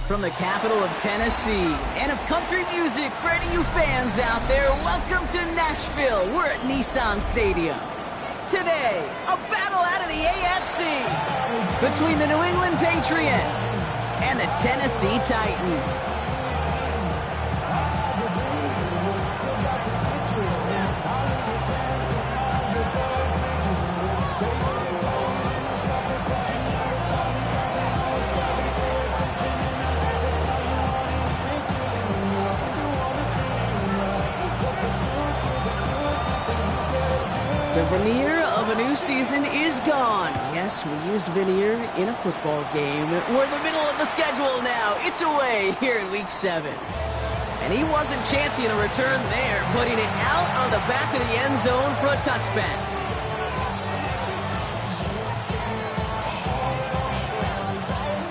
From the capital of Tennessee and of country music for any of you fans out there, welcome to Nashville. We're at Nissan Stadium. Today, a battle out of the AFC between the New England Patriots and the Tennessee Titans. The veneer of a new season is gone. Yes, we used veneer in a football game. We're in the middle of the schedule now. It's away here in Week 7. And he wasn't chancing a return there, putting it out on the back of the end zone for a touchback.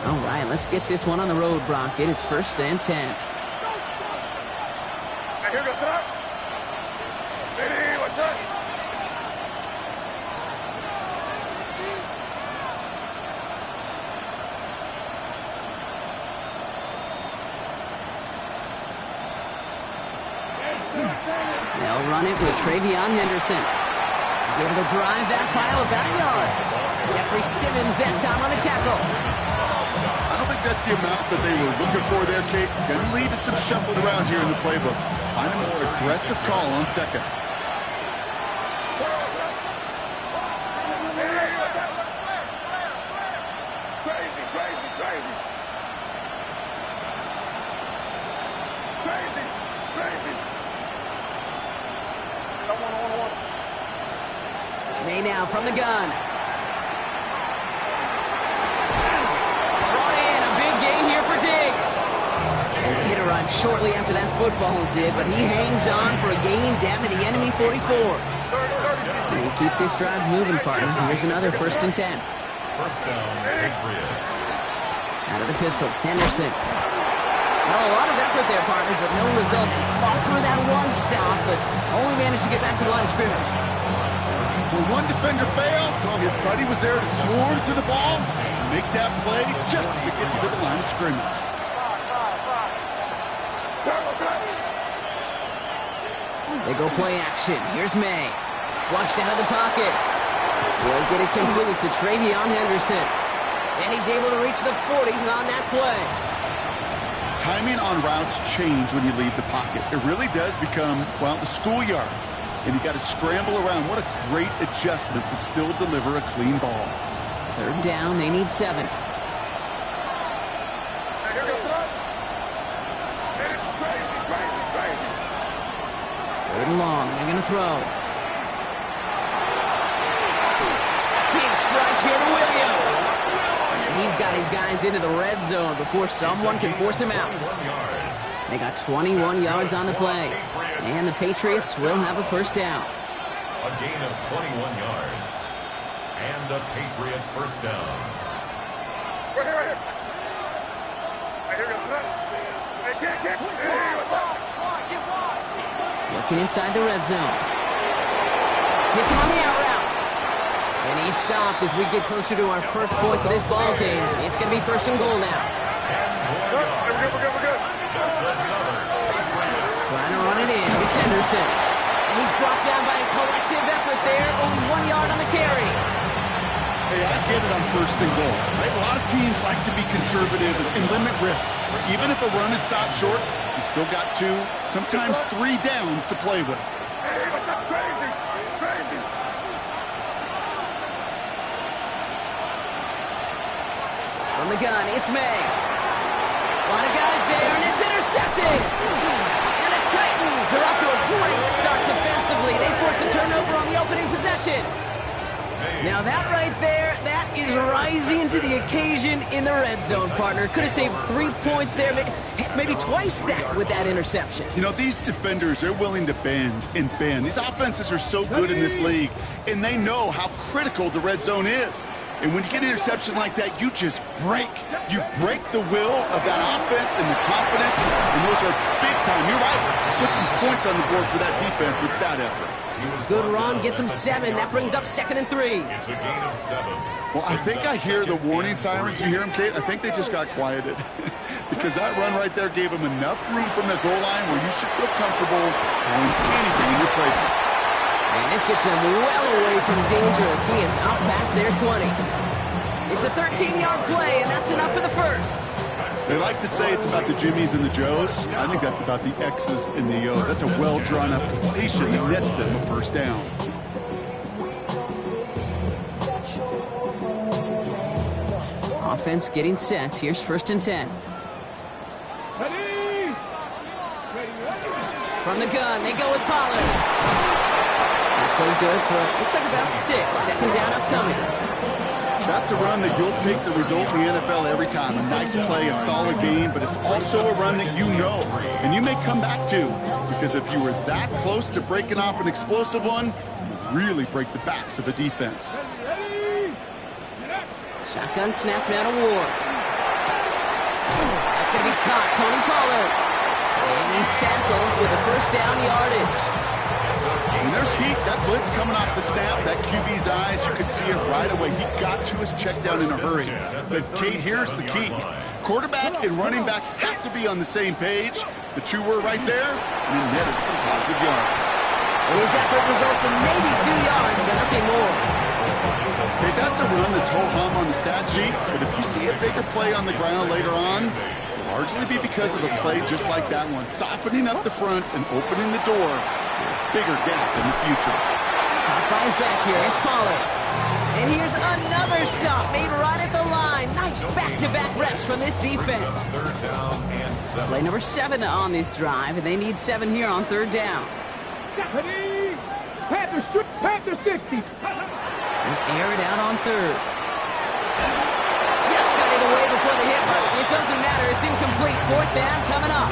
All right, let's get this one on the road, Brock. It is 1st and 10. Here goes it. Ready, what's up? They'll run it with Travion Henderson. He's able to drive that pile about a yard. Jeffrey Simmons that time on the tackle. I don't think that's the amount that they were looking for there, Kate. Going to lead to some shuffled around here in the playbook. Find a more aggressive call on second. May now from the gun. Brought in a big gain here for Diggs. And the hit arrived shortly after that football did, but he hangs on for a gain down to the enemy 44. They keep this drive moving, partner. Here's another 1st and 10. First down, Patriots. Out of the pistol, Henderson. Well, a lot of effort there, partner, but no results. Fought through that one stop, but only managed to get back to the line of scrimmage. When one defender failed, well, his buddy was there to swarm to the ball and make that play just as it gets to the line of scrimmage. They go play action. Here's May. Flushed out of the pocket. Will get it complete to Travion Henderson. And he's able to reach the 40 on that play. Timing on routes change when you leave the pocket. It really does become, well, the schoolyard. And you got to scramble around. What a great adjustment to still deliver a clean ball. 3rd down, they need 7. 3rd and long, they're going to throw. Big strike here to Williams. And he's got his guys into the red zone before someone can force him out. They got 21 yards on the play. And the Patriots will have a 1st down. A gain of 21 yards. And a Patriot 1st down. Right here. Working inside the red zone. Hits him on the out route. And he's stopped as we get closer to our first point to this ball game. It's going to be 1st and goal now. 10 more yards. We're good. That's another Patriot. Trying to run it in. It's Henderson. And he's brought down by a collective effort there. Only 1 yard on the carry. Hey, I get it on 1st and goal. Right? A lot of teams like to be conservative and limit risk. Even if a run is stopped short, you still got 2, sometimes 3 downs to play with. Hey, what's up? Crazy. From the gun, it's May. A lot of guys there, and it's intercepted. And the Titans are off to a great start defensively. They force a turnover on the opening possession. Now that right there, that is rising to the occasion in the red zone, partner. Could have saved 3 points there, maybe twice that with that interception. You know, these defenders, they're willing to bend and bend. These offenses are so good in this league, and they know how critical the red zone is. And when you get an interception like that, you just break. You break the will of that offense and the confidence, and those are big time. You're right. Put some points on the board for that defense with that effort. Good run, gets him 7. That brings up 2nd and 3. It's a gain of 7. Well, I think I hear the warning sirens. You hear them, Kate? I think they just got quieted. because that run right there gave him enough room from the goal line where you should feel comfortable doing anything in your playbook. And this gets them well away from danger as he is up past their 20. It's a 13-yard play, and that's enough for the first. They like to say it's about the Jimmies and the Joes. I think that's about the X's and the O's. That's a well-drawn-up completion that nets them a first down. Offense getting set. Here's 1st and 10. From the gun, they go with Pollard. That played good for, looks like about 6. Second down upcoming. That's a run that you'll take the result in the NFL every time. A nice play, a solid game, but it's also a run that you know and you may come back to, because if you were that close to breaking off an explosive one, you really break the backs of a defense. Shotgun snap now to Ward. That's going to be caught. Tony Pollard. And he's tackled with a first down yardage. When there's heat, that blitz coming off the snap, that QB's eyes, you could see it right away. He got to his check down in a hurry. But, Kate, here's the key. Quarterback and running back have to be on the same page. The two were right there, and he netted some positive yards. And his effort results in maybe 2 yards, but nothing more. Okay, that's a run that's ho-hum on the stat sheet, but if you see a bigger play on the ground later on, it'll largely be because of a play just like that one, softening up the front and opening the door for a bigger gap in the future. Caught by his back here. It's Pollard. And here's another stop made right at the line. Nice back-to-back reps from this defense. Third down and 7. Play number 7 on this drive, and they need 7 here on 3rd down. Panther 60. Air it out on 3rd. Just got it away before the hit, but it doesn't matter. It's incomplete. 4th down coming up.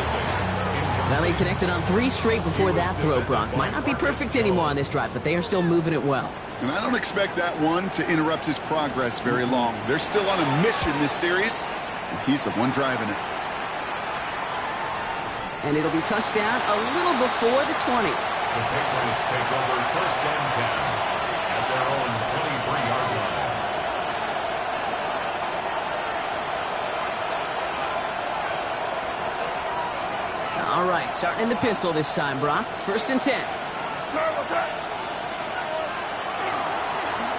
Well, he connected on 3 straight before that throw, Brock. Might not be perfect anymore on this drive, but they are still moving it well. And I don't expect that one to interrupt his progress very long. They're still on a mission this series, and he's the one driving it. And it'll be touchdown a little before the 20. The Patriots take over 1st and 10 at their own 23-yard line. All right, starting in the pistol this time, Brock. 1st and 10.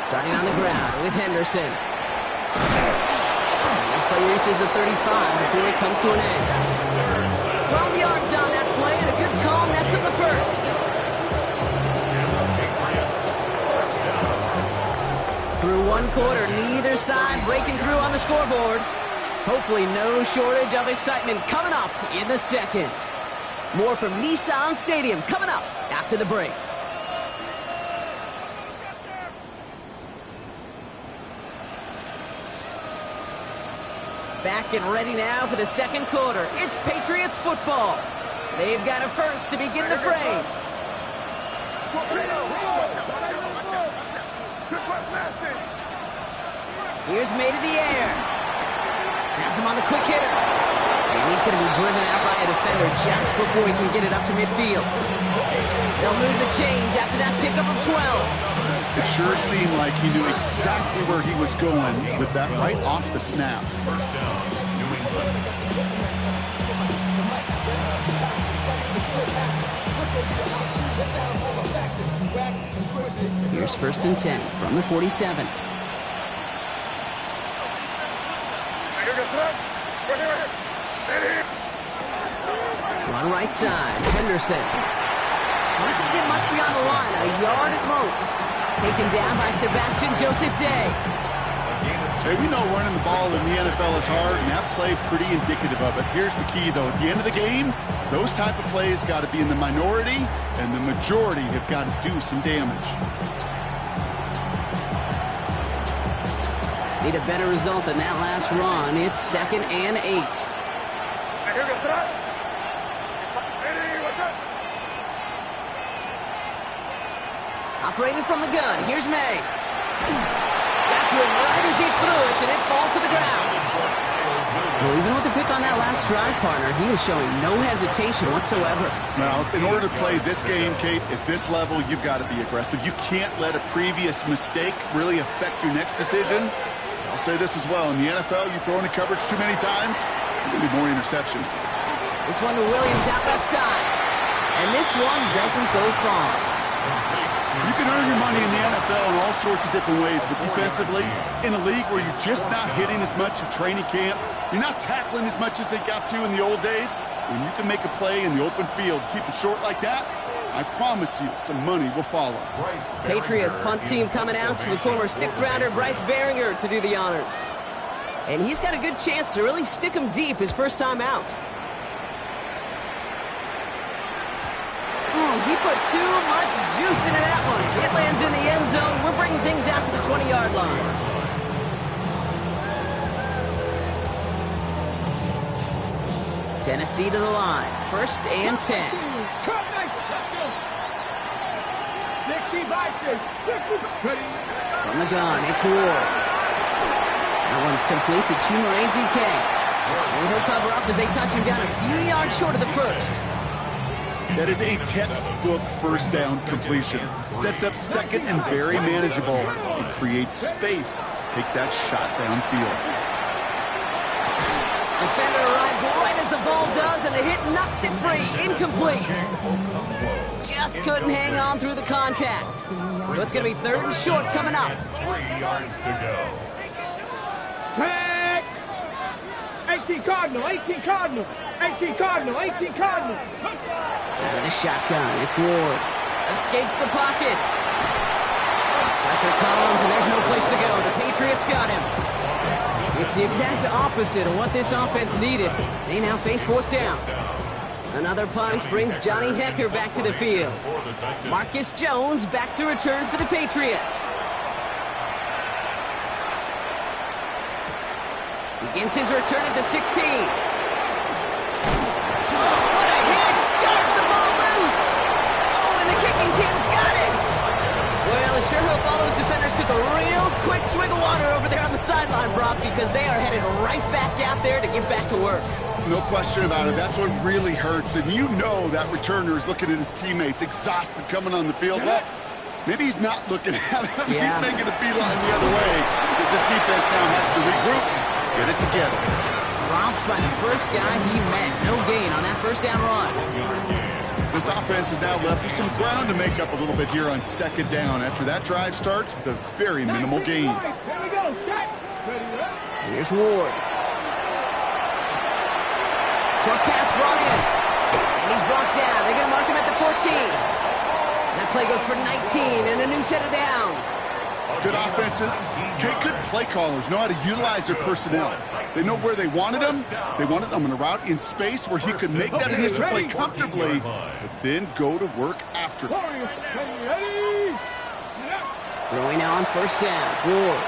Starting on the ground with Henderson. This play reaches the 35 before it comes to an end. 12 yards on that play, and a good call nets him the first. Through 1 quarter, neither side breaking through on the scoreboard. Hopefully no shortage of excitement coming up in the second. More from Nissan Stadium coming up after the break. Back and ready now for the second quarter. It's Patriots football. They've got a first to begin the frame. Here's made in the air. Has him on the quick hitter. And he's going to be driven out by a defender just before he can get it up to midfield. They'll move the chains after that pickup of 12. It sure seemed like he knew exactly where he was going with that right off the snap. First down, New England. Here's 1st and 10 from the 47. Run right side, Henderson. Doesn't get much beyond the line, a yard at most. Taken down by Sebastian Joseph Day. Hey, we know running the ball in the NFL is hard, and that play pretty indicative of it. Here's the key, though. At the end of the game, those type of plays got to be in the minority, and the majority have got to do some damage. Need a better result than that last run. It's 2nd and 8. Operating from the gun, here's May. Got to him right as he threw it, and it falls to the ground. Well, even with the pick on that last drive, partner, he was showing no hesitation whatsoever. Now, in order to play this game, Kate, at this level, you've got to be aggressive. You can't let a previous mistake really affect your next decision. I'll say this as well. In the NFL, you throw into coverage too many times, Maybe more interceptions. This one to Williams out left side. And this one doesn't go far. You can earn your money in the NFL in all sorts of different ways, but defensively, in a league where you're just not hitting as much in training camp, you're not tackling as much as they got to in the old days, when you can make a play in the open field, keep it short like that, I promise you some money will follow. Patriots punt team coming out to the former 6th-rounder Bryce Behringer to do the honors. And he's got a good chance to really stick him deep his first time out. He put too much juice into that one. It lands in the end zone. We're bringing things out to the 20-yard line. Tennessee to the line. 1st and 10. From the gun, it's Ward. That one's complete to Chimere DK. And he'll cover up as they touch him down a few yards short of the first. That is a textbook first down completion. Sets up second and very manageable. It creates space to take that shot downfield. Defender arrives right as the ball does, and the hit knocks it free. Incomplete. Just couldn't hang on through the contact. So it's going to be 3rd and short coming up. 3 yards to go. Tag! 18 Cardinal, 18 Cardinal, 18 Cardinal, 18 Cardinal. Out of the shotgun, it's Ward. Escapes the pocket. Pressure comes, and there's no place to go. The Patriots got him. It's the exact opposite of what this offense needed. They now face 4th down. Another punt brings Johnny Hecker back to the field. Marcus Jones back to return for the Patriots. Begins his return at the 16. What a hit! Charge the ball loose! Oh, and the kicking team's got it! Well, I sure hope all those defenders took a real quick swig of water over there on the sideline, Brock, because they are headed right back out there to get back to work. No question about it. That's what really hurts. And you know that returner is looking at his teammates, exhausted, coming on the field. Well, maybe he's not looking at him. Yeah. He's making a beeline the other way as this defense now has to regroup, get it together. Dropped by the first guy he met. No gain on that first down run. This offense is now left with some ground to make up a little bit here on 2nd down after that drive starts with a very minimal gain. Here's Ward. Short pass brought in. And he's brought down. They're going to mark him at the 14. That play goes for 19 and a new set of downs. Good offenses, good play callers know how to utilize their personnel. They know where they wanted him. They wanted him on a route in space where he could make that initial play comfortably, but then go to work after. Throwing now on 1st down. Ward.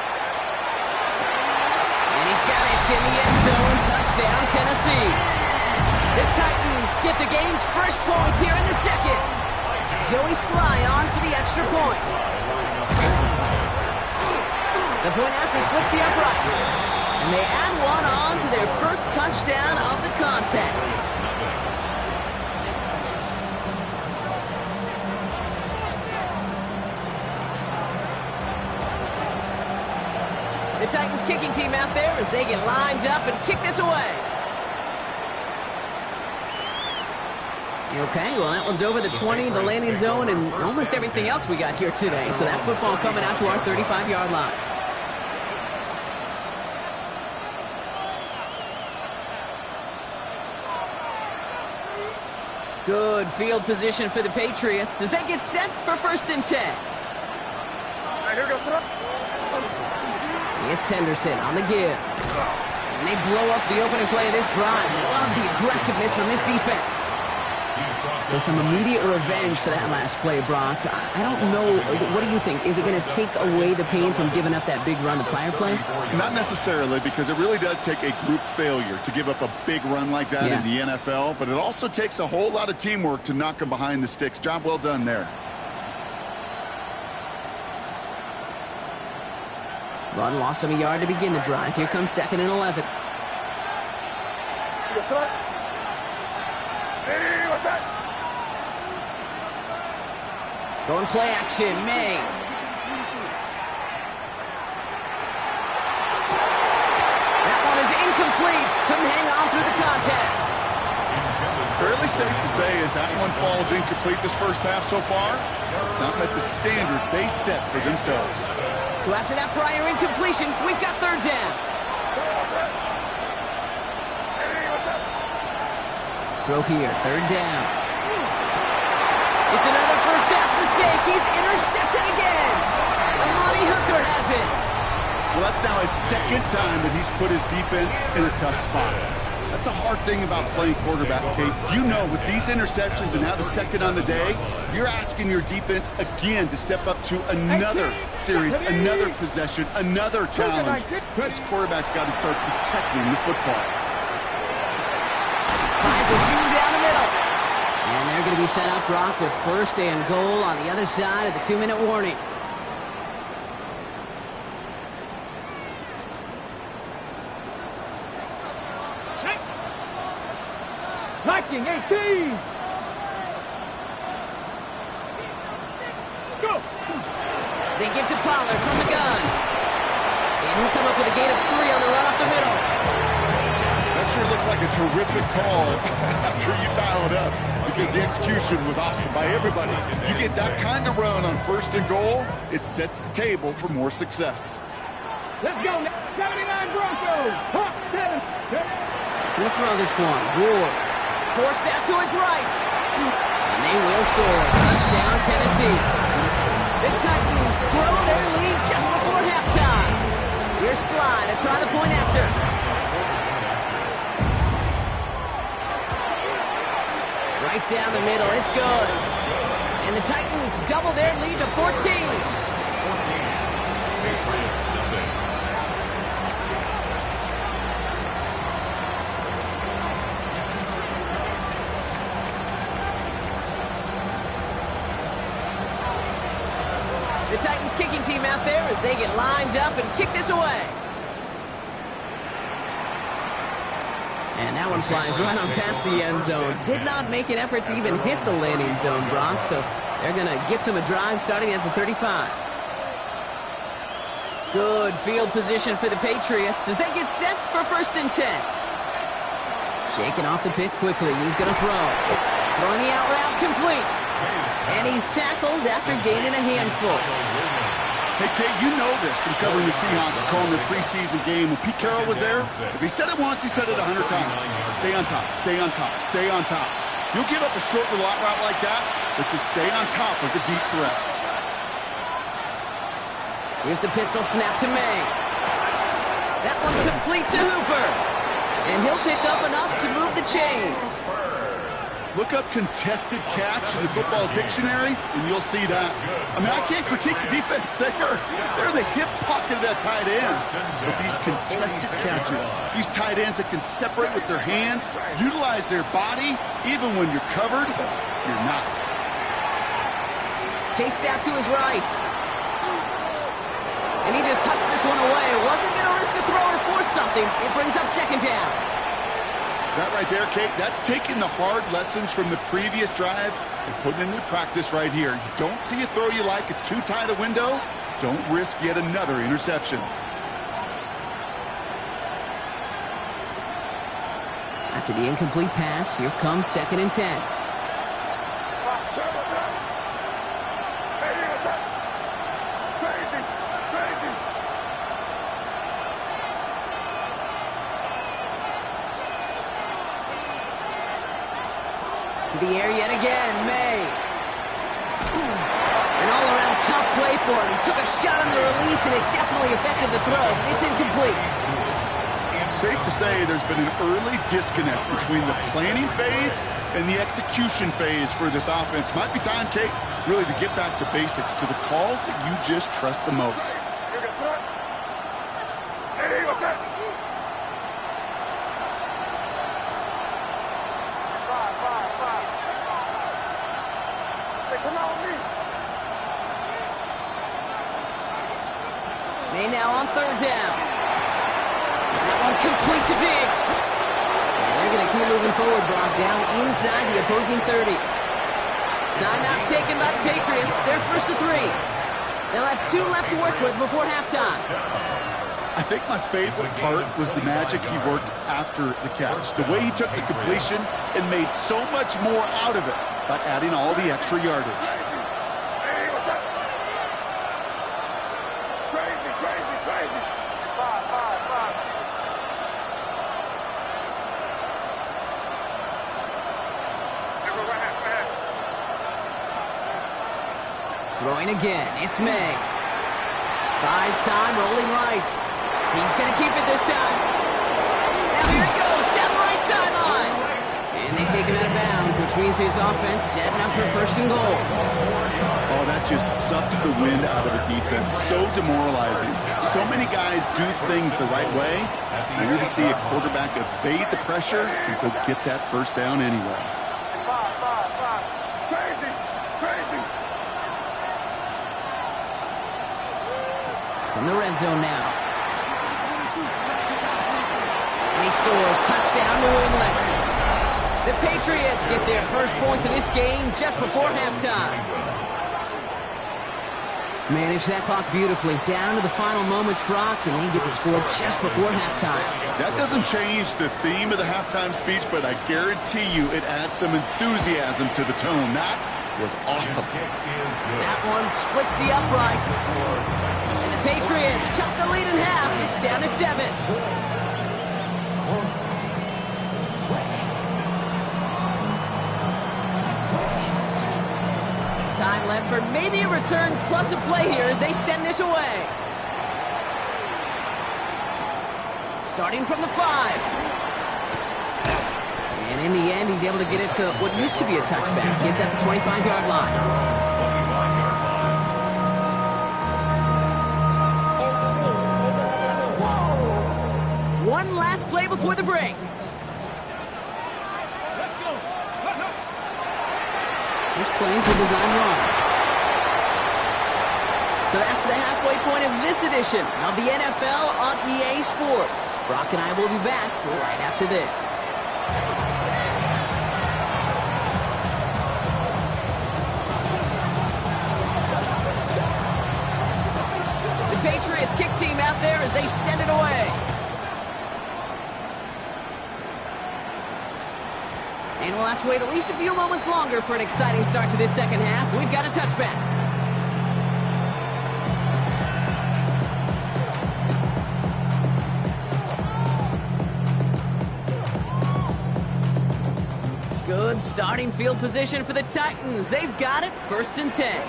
And he's got it in the end zone. Touchdown, Tennessee. The Titans get the game's first points here in the 2nd. Joey Sly on for the extra point. The point after splits the uprights. And they add one on to their first touchdown of the contest. The Titans kicking team out there as they get lined up and kick this away. Okay, well, that one's over the 20, the landing zone, and almost everything else we got here today. So that football coming out to our 35-yard line. Good field position for the Patriots as they get set for 1st and 10. It's Henderson on the give. And they blow up the opening play of this drive. Love the aggressiveness from this defense. So some immediate revenge for that last play, Brock. I don't know. What do you think? Is it going to take away the pain from giving up that big run the prior play? Not necessarily, because it really does take a group failure to give up a big run like that in the NFL. But it also takes a whole lot of teamwork to knock them behind the sticks. Job well done there. Run lost him a yard to begin the drive. Here comes 2nd and 11. Hey, what's that? Going play action, May. That one is incomplete. incomplete. Couldn't hang on through the contact. Fairly safe to say as that one falls incomplete this first half so far, it's not met the standard they set for themselves. So after that prior incompletion, we've got third down. Throw here, third down. It's another first half mistake. He's intercepted again. Amani Hooker has it. Well, that's now his second time that he's put his defense in a tough spot. That's a hard thing about playing quarterback, Kate. You know, with these interceptions and now the second on the day, you're asking your defense again to step up to another series, another possession, another challenge. This quarterback's got to start protecting the football. Finds a seam down the middle. And they're going to be set up, Brock, with first and goal on the other side of the 2-minute warning. Liking 18. Let's go. They give to Pollard from the gun. And he'll come up with a gain of 3 on the run up the middle. That sure looks like a terrific call after you dial it up because the execution was awesome by everybody. You get that kind of run on first and goal, it sets the table for more success. Let's go. 79 Broncos. Hawk 7. He'll throw this one. Ward. Forced out to his right. And they will score. Touchdown, Tennessee. The Titans grow their lead just before halftime. Here's Sly to try the point after. Right down the middle. It's good. And the Titans double their lead to 14. 14. Patriots nothing. The Titans kicking team out there as they get lined up and kick this away. And that one flies right on past the end zone. Did not make an effort to even hit the landing zone, Brock, so they're going to gift him a drive starting at the 35. Good field position for the Patriots as they get set for first and 10. Shaking off the pick quickly. He's going to throw. Throwing the out route complete. And he's tackled after gaining a handful. Hey, Kate, you know this from covering the Seahawks, calling their preseason game. When Pete Carroll was there, if he said it once, he said it 100 times. Stay on top, stay on top, stay on top. You'll give up a short little out route like that, but just stay on top of the deep threat. Here's the pistol snap to May. That one complete to Hooper. And he'll pick up enough to move the chains. Look up contested catch in the football dictionary, and you'll see that. I mean, I can't critique the defense. They're the hip pocket of that tight end. But these contested catches, these tight ends that can separate with their hands, utilize their body, even when you're covered, you're not. Chased out to his right. And he just hucks this one away. Wasn't going to risk a throw or force something. It brings up second down. That right there, Kate, that's taking the hard lessons from the previous drive and putting it into practice right here. You don't see a throw you like, it's too tight a window, don't risk yet another interception. After the incomplete pass, here comes second and 10. To the air yet again, May. An all-around tough play for him. He took a shot on the release, and it definitely affected the throw. It's incomplete. Safe to say there's been an early disconnect between the planning phase and the execution phase for this offense. Might be time, Kate, really to get back to basics, to the calls that you just trust the most. May now on third down. That one complete to Diggs. And they're going to keep moving forward, Brock, down inside the opposing 30. Timeout taken by the Patriots. They're first to 3. They'll have 2 left to work with before halftime. I think my favorite part was the magic he worked after the catch. The way he took the completion and made so much more out of it by adding all the extra yardage. Throwing again, it's May. Buys time, rolling right. He's going to keep it this time. Now here he goes, down the right sideline. And they take him out of bounds, which means his offense setting up for first and goal. Oh, that just sucks the wind out of the defense. So demoralizing. So many guys do things the right way. And you're to see a quarterback evade the pressure and go get that first down anyway. In the red zone now. And he scores. Touchdown, New England. The Patriots get their first points of this game just before halftime. Manage that clock beautifully. Down to the final moments, Brock, and they get the score just before halftime. That doesn't change the theme of the halftime speech, but I guarantee you it adds some enthusiasm to the tone. That was awesome. That one splits the uprights. And the Patriots chop the lead in half. It's down to 7. Time left for maybe a return plus a play here as they send this away. Starting from the 5. And in the end, he's able to get it to what used to be a touchback. Gets at the 25-yard line. One last play before the break. This play's the design wrong. So that's the halfway point of this edition of the NFL on EA Sports. Brock and I will be back right after this. The Patriots kick team out there as they send it away. And we'll have to wait at least a few moments longer for an exciting start to this second half. We've got a touchback. Good starting field position for the Titans. They've got it, 1st and 10.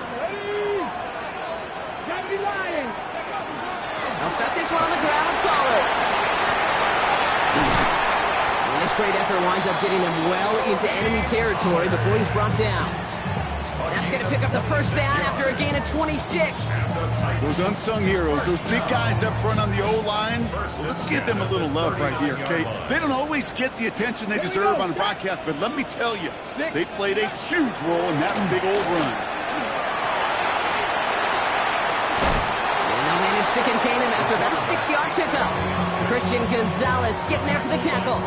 They'll start this one on the ground with Pollard. This great effort winds up getting them well into enemy territory before he's brought down. That's going to pick up the first down after a gain of 26. Those unsung heroes, those big guys up front on the O-line, let's give them a little love right here, okay? They don't always get the attention they deserve on broadcast, but let me tell you, they played a huge role in that big old run. And they'll manage to contain him after about a 6-yard pickup. Christian Gonzalez getting there for the tackle.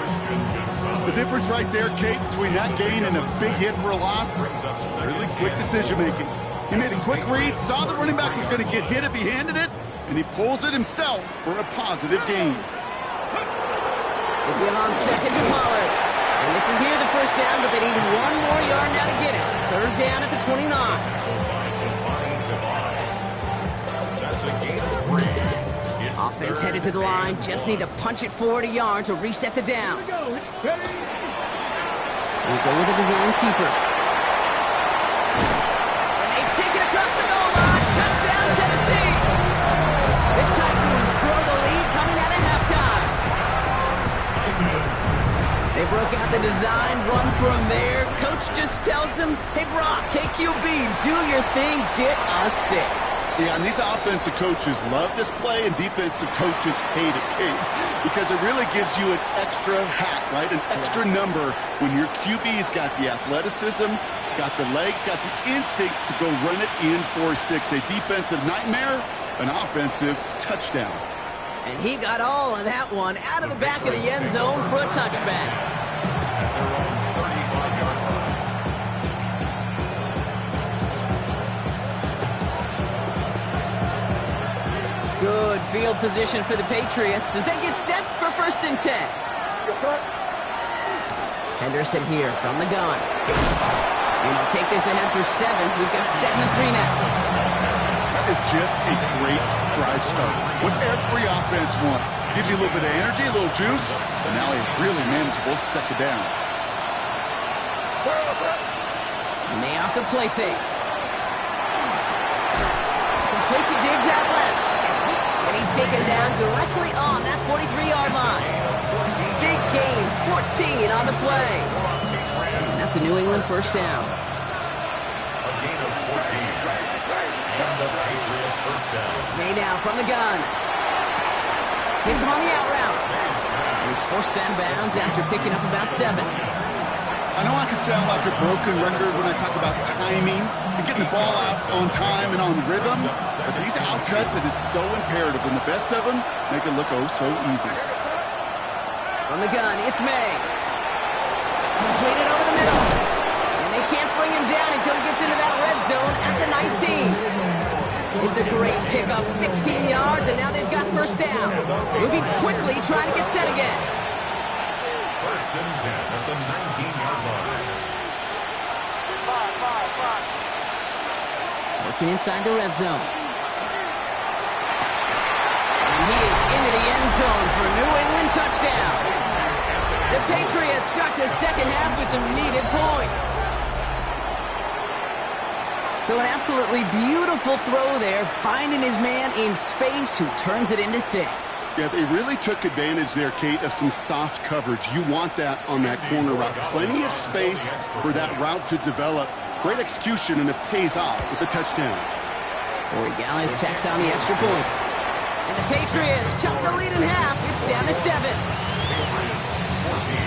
The difference right there, Kate, between that gain and a big hit for a loss, really quick decision-making. He made a quick read, saw the running back was going to get hit if he handed it, and he pulls it himself for a positive gain. They get on second to Pollard. And this is near the first down, but they need 1 more yard now to get it. 3rd down at the 29. That's a gain of 3. Offense headed to the line. Just need to punch it forward a yard to reset the downs. We'll go with a design keeper. And they take it across the goal line. Touchdown, Tennessee. The Titans grow the lead coming out of halftime. They broke out the design run from there. Coach just tells him, hey, Brock, KQB, do your thing, get a 6. Yeah, and these offensive coaches love this play, and defensive coaches hate it, Kate, because it really gives you an extra hat, right? An extra number when your QB's got the athleticism, got the legs, got the instincts to go run it in for 6. A defensive nightmare, an offensive touchdown. And he got all of that one out of the back of the end zone for a touchback. Good field position for the Patriots as they get set for 1st and 10. Henderson here from the gun. And he'll take this ahead for 7. We've got 2nd and 3 now. That is just a great drive start. What every offense wants. Gives you a little bit of energy, a little juice, and now a really manageable 2nd down. May off the play fake. Complete to Diggs out left. And he's taken down directly on that 43-yard line. Big gain, 14 on the play. And that's a New England 1st down. A gain of 14. And the Patriot 1st down. May now from the gun. Hits him on the out route. And he's forced out of bounds after picking up about 7. I know I can sound like a broken record when I talk about timing and getting the ball out on time and on rhythm, but these outcuts, it is so imperative, and the best of them make it look oh so easy. From the gun, it's May. Completed over the middle. And they can't bring him down until he gets into that red zone at the 19. It's a great pickup, 16 yards, and now they've got 1st down. Moving quickly, trying to get set again. 1st and 10 at the 19-yard line. Working inside the red zone. And he is into the end zone for a New England touchdown. The Patriots start the 2nd half with some needed points. So an absolutely beautiful throw there, finding his man in space who turns it into 6. Yeah, they really took advantage there, Kate, of some soft coverage. You want that on that corner route. Plenty of space for that route to develop. Great execution, and it pays off with the touchdown. Borregales tacks on the extra point. And the Patriots chop the lead in half. It's down to 7. Patriots 14.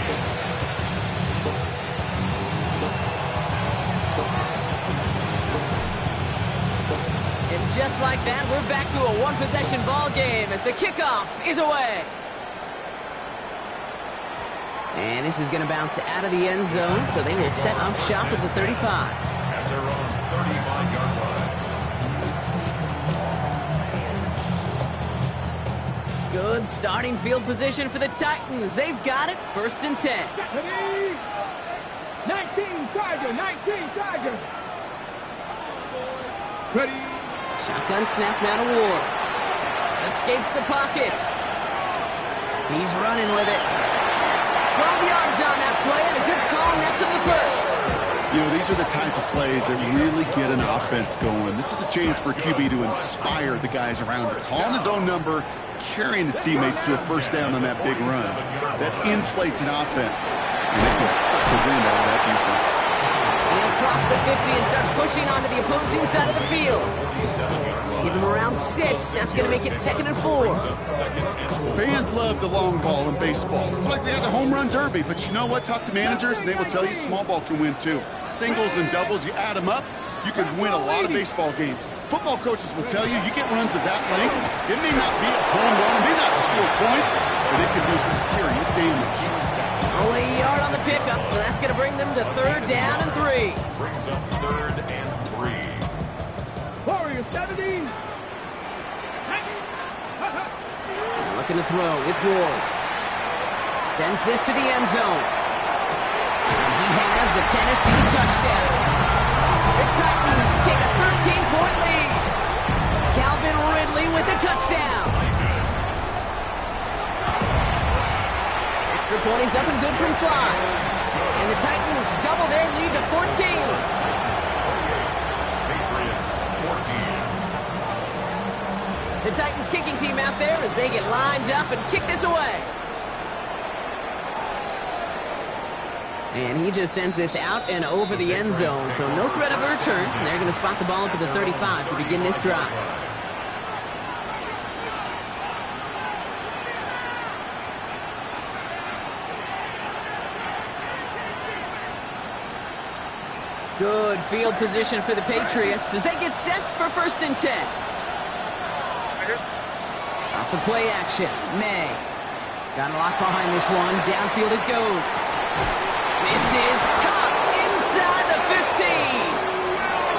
And just like that, we're back to a one-possession ball game as the kickoff is away. And this is going to bounce out of the end zone, so they will set up shop at the 35. At their own 35-yard line. Good starting field position for the Titans. They've got it, 1st and 10. 19 Tiger, 19 Tiger. Ready. Shotgun snap now to Ward. Escapes the pocket. He's running with it. 12 yards on that play, and a good call nets him the 1st. You know, these are the type of plays that really get an offense going. This is a chance for QB to inspire the guys around him. Calling his own number, carrying his teammates to a 1st down on that big run. That inflates an offense, and they can suck the wind out of that defense. And he'll cross the 50 and start pushing onto the opposing side of the field. Give him around 6. That's going to make it 2nd and 4. Fans love the long ball in baseball. It's like they had the home run derby, but you know what? Talk to managers, and they will tell you small ball can win too. Singles and doubles, you add them up, you can win a lot of baseball games. Football coaches will tell you, you get runs of that length, it may not be a home run, it may not score points, but it can do some serious damage. Only a yard on the pickup, so that's going to bring them to 3rd down and 3. Brings up 3rd and 3. Warriors 70. Looking to throw with Ward. Sends this to the end zone. And he has the Tennessee touchdown. The Titans take a 13-point lead. Calvin Ridley with the touchdown. Extra point is up and good from Slide. And the Titans double their lead to 14. Patriots 14. The Titans kicking team out there as they get lined up and kick this away. And he just sends this out and over the end zone, so no threat of a return. They're going to spot the ball up at the 35 to begin this drive. Good field position for the Patriots as they get set for 1st and 10. Off the play action, May. Got a lock behind this one. Downfield it goes. This is caught inside the 15.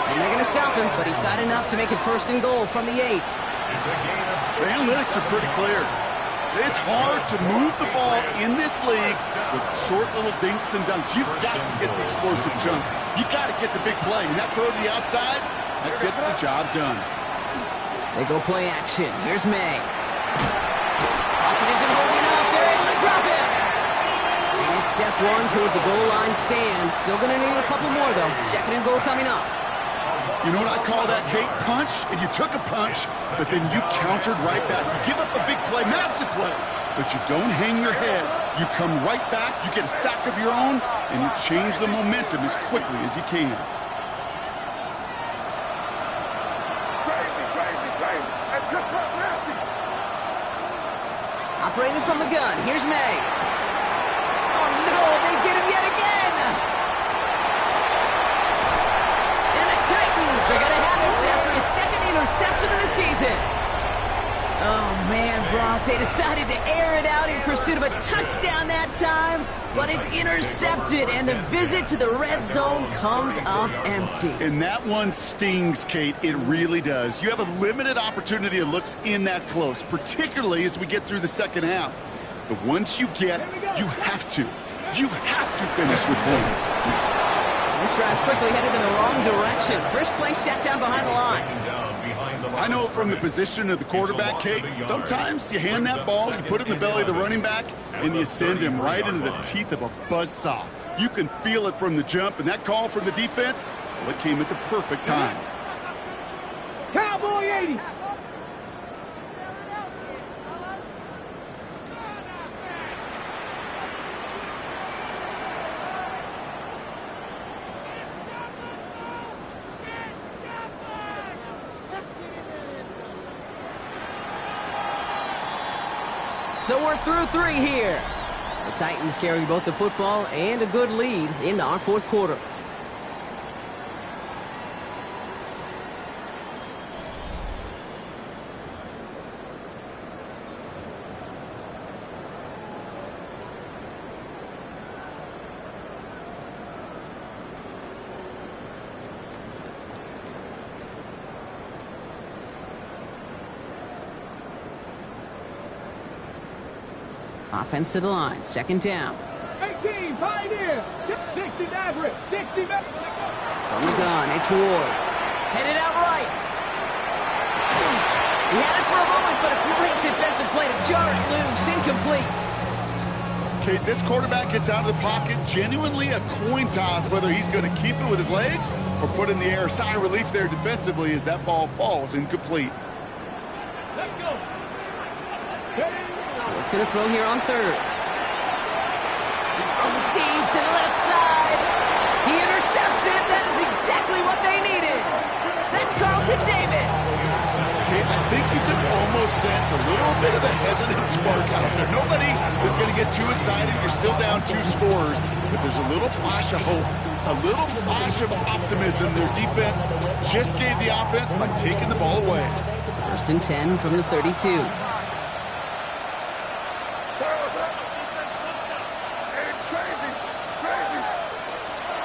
And they're going to stop him, but he got enough to make it 1st and goal from the 8. The analytics are pretty clear. It's hard to move the ball in this league with short little dinks and dunks. You've got to get the explosive jump. You got to get the big play. And that throw to the outside, that gets the job done. They go play action. Here's May. Pocket isn't holding up. They're able to drop it. And it's step 1 towards a goal line stand. Still going to need a couple more, though. 2nd and goal coming up. You know what I call that, Kate? Punch, and you took a punch, but then you countered right back. You give up a big play, massive play, but you don't hang your head. You come right back, you get a sack of your own, and you change the momentum as quickly as you can. Operating from the gun, here's May. Oh no, they get him yet again! And the Titans are going to have it after his 2nd interception of the season. Oh man, Brock, they decided to air it out in pursuit of a touchdown that time, but it's intercepted, and the visit to the red zone comes up empty. And that one stings, Kate. It really does. You have a limited opportunity that looks in that close, particularly as we get through the 2nd half. But once you get, you have to finish with points. This drive's quickly headed in the wrong direction. First play set down behind the line. I know from the position of the quarterback, Kate, sometimes you hand that ball, you put it in the belly of the running back, and you send him right into the teeth of a buzzsaw. You can feel it from the jump, and that call from the defense, well, it came at the perfect time. Cowboy 80. So we're through 3 here. The Titans carry both the football and a good lead into our 4th quarter. Offense to the line, 2nd down. 18, Pioneer. 60 Maverick. 60 Maverick. From the gun, it's Ward. Headed out right. He had it for a moment, but a great defensive play to jar it loose. Incomplete. Okay, this quarterback gets out of the pocket, genuinely a coin toss whether he's going to keep it with his legs or put it in the air. Sigh of relief there defensively as that ball falls incomplete. Let's go. What's going to throw here on 3rd? He's throwing deep to the left side. He intercepts it. That is exactly what they needed. That's Carlton Davis. Okay, I think you can almost sense a little bit of a hesitant spark out there. Nobody is going to get too excited. You're still down 2 scores, but there's a little flash of hope, a little flash of optimism. Their defense just gave the offense by taking the ball away. 1st and 10 from the 32.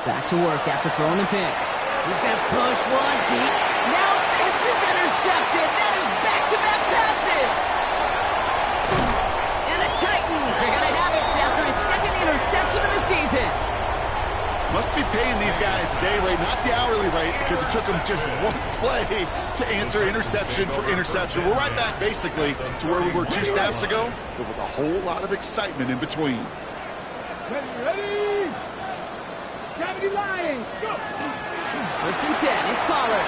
Back to work after throwing the pick. He's going to push one deep. Now this is intercepted. That is back-to-back passes. And the Titans are going to have it after his 2nd interception of the season. Must be paying these guys day rate, not the hourly rate, because it took them just 1 play to answer interception for interception. We're right back, basically, to where we were 2 snaps ago, but with a whole lot of excitement in between. Ready. 70 Lions. Go. 1st and 10. It's Pollard.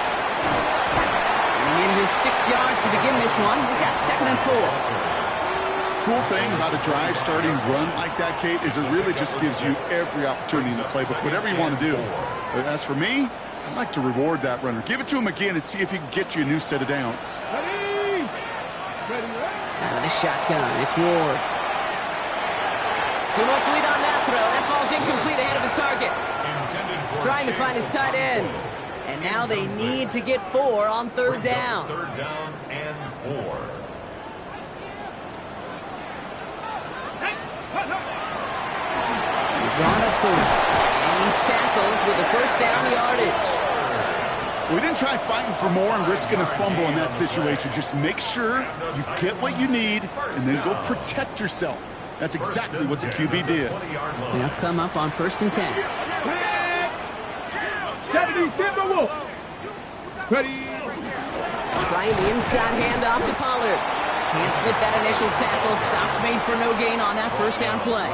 And in his 6 yards to begin this one. We got 2nd and 4. Cool thing about a drive starting run like that, Kate, is it really just gives you every opportunity in the playbook, whatever you want to do. But as for me, I like to reward that runner. Give it to him again and see if he can get you a new set of downs. Ready. Out of the shotgun, it's Ward. Too much lead on that throw. That falls incomplete ahead of his target. Trying to find his tight end. And now they need to get 4 on 3rd down. 3rd down and 4. Drawn up 4. And he's tackled with the 1st down yardage. We didn't try fighting for more and risking a fumble in that situation. Just make sure you get what you need and then go protect yourself. That's exactly what the QB did. They'll come up on 1st and 10. 70, Timberwolf. Ready. Trying the inside handoff to Pollard. Can't slip that initial tackle. Stops made for no gain on that 1st down play.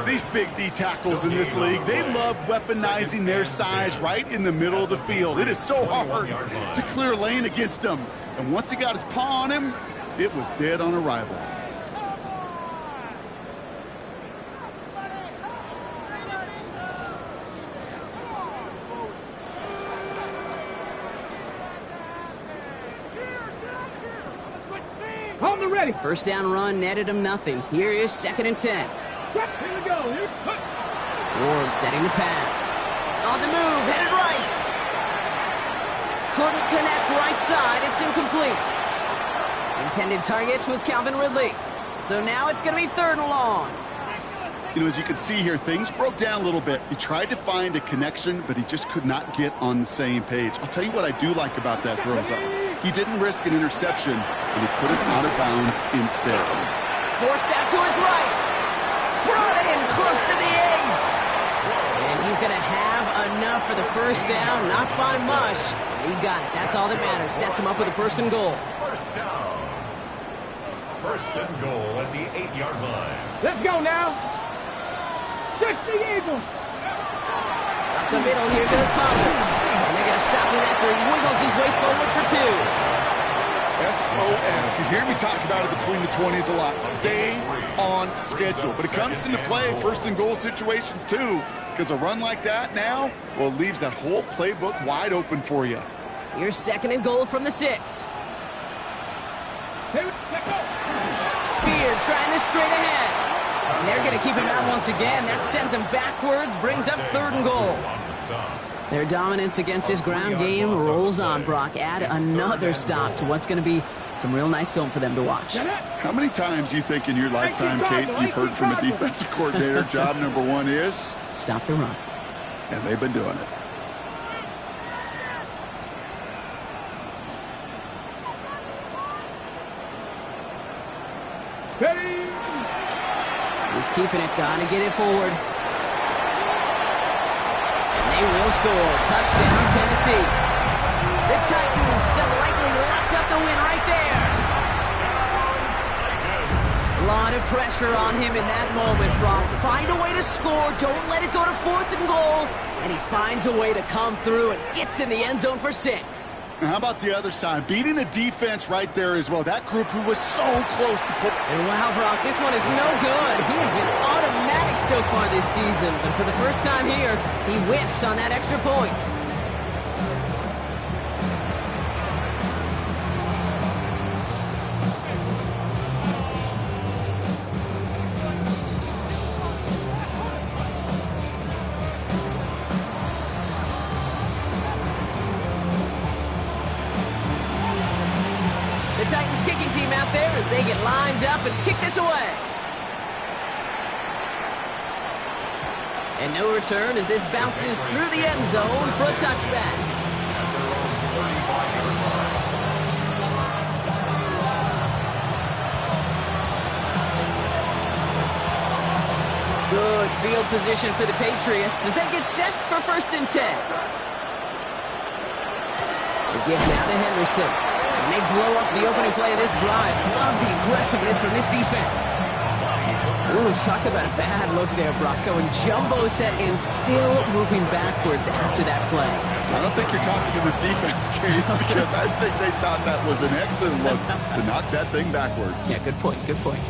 These big D tackles in this league, they love weaponizing their size right in the middle of the field. It is so hard to clear lane against them. And once he got his paw on him, it was dead on arrival. On the ready. 1st down run netted him nothing. Here is 2nd and 10. Here we go. Here's cut. Ward setting the pass. On the move, headed right. Couldn't connect right side. It's incomplete. Intended target was Calvin Ridley. So now it's going to be 3rd and long. You know, as you can see here, things broke down a little bit. He tried to find a connection, but he just could not get on the same page. I'll tell you what I do like about that throw, though. He didn't risk an interception, and he put it out of bounds instead. Forced out to his right. Brought in close to the 8. And he's going to have enough for the 1st down. Not by much. He got it. That's all that matters. Sets him up with a 1st and goal. 1st down. 1st and goal at the 8-yard line. Let's go now. 60 Eagles. Up the middle, here goes Pollard. And they're going to stop him after he wiggles his way forward for 2. SOS. You hear me talk about it between the 20s a lot. Stay on schedule. But it comes into play 1st and goal situations too. Because a run like that now, well, it leaves that whole playbook wide open for you. Here's 2nd and goal from the 6. Spears trying this straight ahead. And they're going to keep him out once again. That sends him backwards, brings up 3rd and goal. Their dominance against his ground game rolls on, Brock. Add another stop to what's going to be some real nice film for them to watch. How many times do you think in your lifetime, Kate, you've heard from a defensive coordinator, job number 1 is? Stop the run. And they've been doing it. Ready. He's keeping it, gotta get it forward. They will score. Touchdown, Tennessee. The Titans have likely locked up the win right there. A lot of pressure on him in that moment, Brock. Find a way to score. Don't let it go to 4th and goal. And he finds a way to come through and gets in the end zone for 6. And how about the other side? Beating a defense right there as well. That group who was so close to pull. And wow, Brock, this one is no good. He has been automatic so far this season. But for the first time here, he whiffs on that extra point. The Titans kicking team out there as they get lined up and kick this away. And no return as this bounces through the end zone for a touchback. Good field position for the Patriots as they get set for 1st and 10. They give now to Henderson. And they blow up the opening play of this drive. Love the aggressiveness from this defense. Ooh, talk about a bad look there, Brock. Going jumbo set and still moving backwards after that play. I don't think you're talking to this defense, Kate, because I think they thought that was an excellent look to knock that thing backwards. Yeah, good point, good point.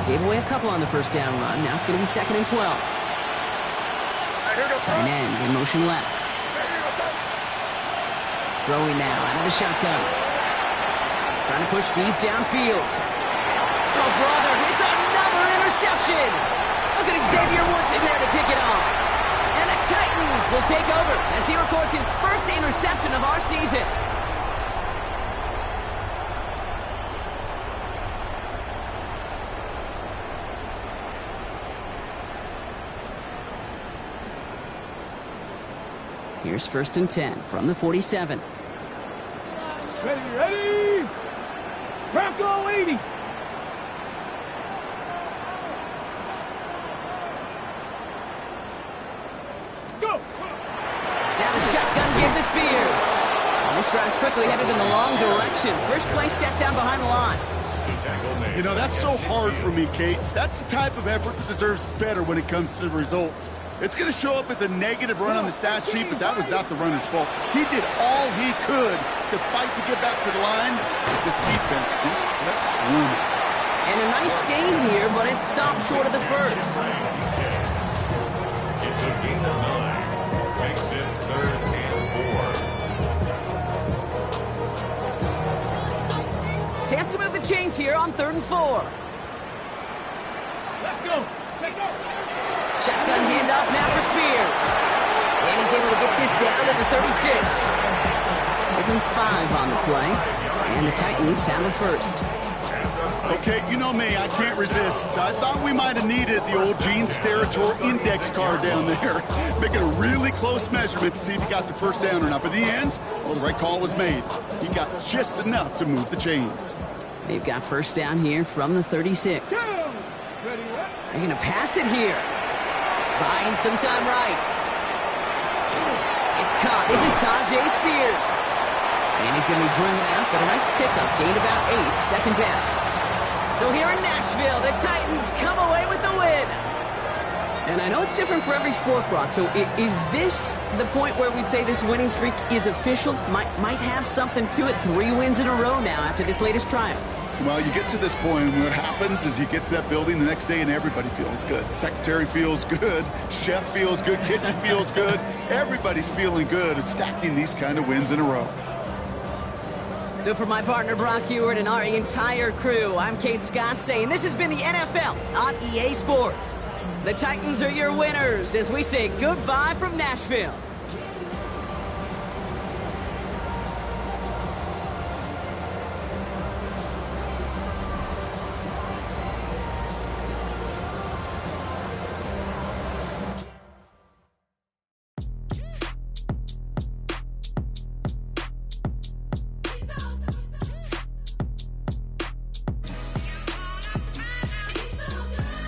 Gave away a couple on the 1st down run. Now it's going to be 2nd and 12. Tight end in motion left. Throwing now out of the shotgun. Trying to push deep downfield. Oh, brother, it's another interception. Look at Xavier Woods in there to pick it off. And the Titans will take over as he records his 1st interception of our season. Here's 1st and 10 from the 47. Ready? Bronco 80. Go. Now the shotgun give to Spears. And this drive's quickly headed in the wrong direction. First play set down behind the line. You know, that's so hard for me, Kate. That's the type of effort that deserves better when it comes to the results. It's going to show up as a negative run on the stat sheet, but that was not the runner's fault. He did all he could to fight to get back to the line. This defense just kept swimming. And a nice game here, but it stopped short of the first. It's a gain of 9. Makes it 3rd and 4. Chance to move the chains here on 3rd and 4. Let's go. Take off. Shotgun handoff now for Spears. And he's able to get this down to the 36. Taking 5 on the play. And the Titans have the first. Okay, you know me, I can't resist. I thought we might have needed the old Gene Steratore index card down there. Making a really close measurement to see if he got the first down or not. But in the end, well, the right call was made. He got just enough to move the chains. They've got first down here from the 36. They're going to pass it here. Buying some time right. It's caught. This is Tajay Spears. And he's going to be driven out, but a nice pickup. Gained about 8, 2nd down. So here in Nashville, the Titans come away with the win. And I know it's different for every sport, Brock. So is this the point where we'd say this winning streak is official? Might have something to it. 3 wins in a row now after this latest triumph. Well, you get to this point, and what happens is you get to that building the next day and everybody feels good. Secretary feels good, chef feels good, kitchen feels good. Everybody's feeling good of stacking these kind of wins in a row. So for my partner Brock Heward and our entire crew, I'm Kate Scott saying this has been the NFL on EA Sports. The Titans are your winners as we say goodbye from Nashville.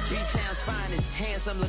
G-Town's finest, handsome.